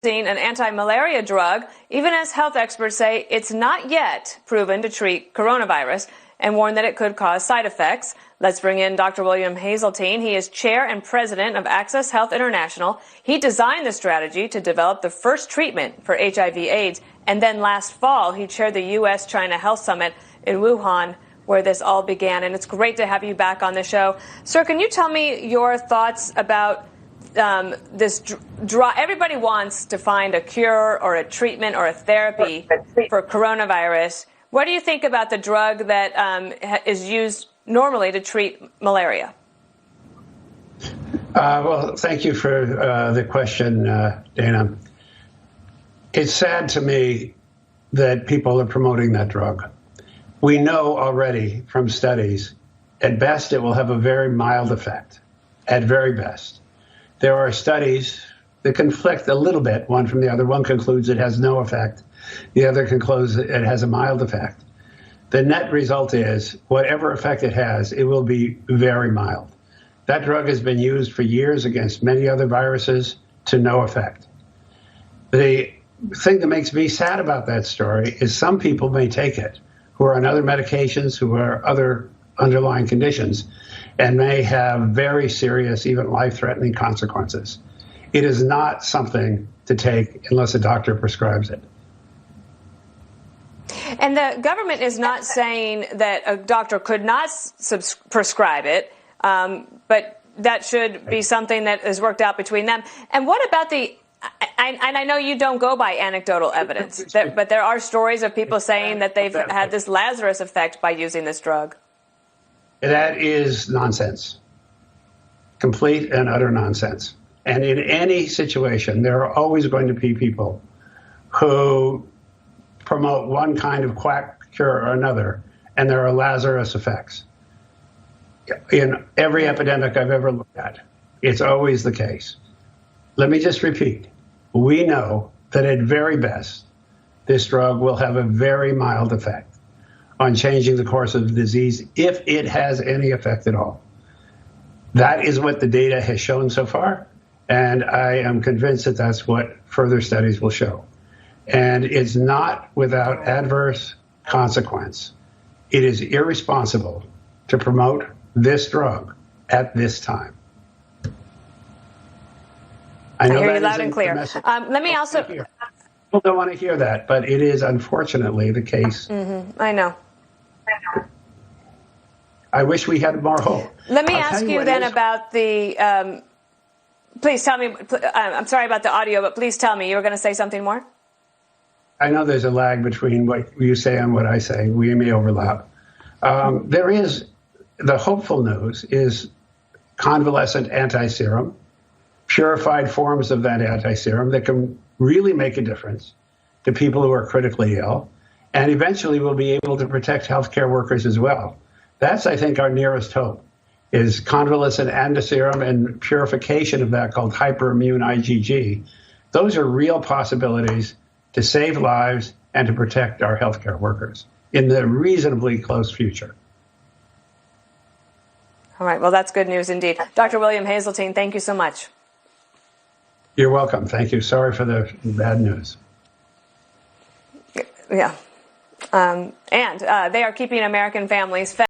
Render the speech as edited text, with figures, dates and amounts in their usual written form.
an anti-malaria drug, even as health experts say it's not yet proven to treat coronavirus and warn that it could cause side effects. Let's bring in Dr. William Haseltine. He is chair and president of Access Health International. He designed the strategy to develop the first treatment for HIV/AIDS. And then last fall, he chaired the U.S.-China Health Summit in Wuhan, where this all began. And it's great to have you back on the show. Sir, can you tell me your thoughts about this drug? Everybody wants to find a cure or a treatment or a therapy for coronavirus. What do you think about the drug that is used normally to treat malaria? Well, thank you for the question, Dana. It's sad to me that people are promoting that drug. We know already from studies, at best, it will have a very mild effect, at very best. There are studies that conflict a little bit, one from the other. One concludes it has no effect. The other concludes it has a mild effect. The net result is, whatever effect it has, it will be very mild. That drug has been used for years against many other viruses to no effect. The thing that makes me sad about that story is some people may take it who are on other medications, who are other underlying conditions, and may have very serious, even life-threatening consequences. It is not something to take unless a doctor prescribes it. And the government is not saying that a doctor could not prescribe it, but that should be something that is worked out between them. And what about and I know you don't go by anecdotal evidence, but there are stories of people saying that they've had this Lazarus effect by using this drug. That is nonsense. Complete and utter nonsense. And in any situation, there are always going to be people who promote one kind of quack cure or another, and there are Lazarus effects. In every epidemic I've ever looked at, it's always the case. Let me just repeat. We know that at very best, this drug will have a very mild effect on changing the course of the disease, if it has any effect at all. That is what the data has shown so far, and I am convinced that that's what further studies will show. And it's not without adverse consequence. It is irresponsible to promote this drug at this time. I hear you loud and clear. Let me also... People don't want to hear that, but it is unfortunately the case. I know. I wish we had more hope. Let me ask you then about the... please tell me... I'm sorry about the audio, but please tell me. You were going to say something more? I know there's a lag between what you say and what I say. We may overlap. There is... The hopeful news is convalescent anti-serum, purified forms of that anti-serum that can really make a difference to people who are critically ill, and eventually we'll be able to protect healthcare workers as well. That's, I think, our nearest hope, is convalescent anti-serum and purification of that called hyperimmune IgG. Those are real possibilities to save lives and to protect our healthcare workers in the reasonably close future. All right. Well, that's good news indeed. Dr. William Haseltine, thank you so much. You're welcome. Thank you. Sorry for the bad news. Yeah. And they are keeping American families fed.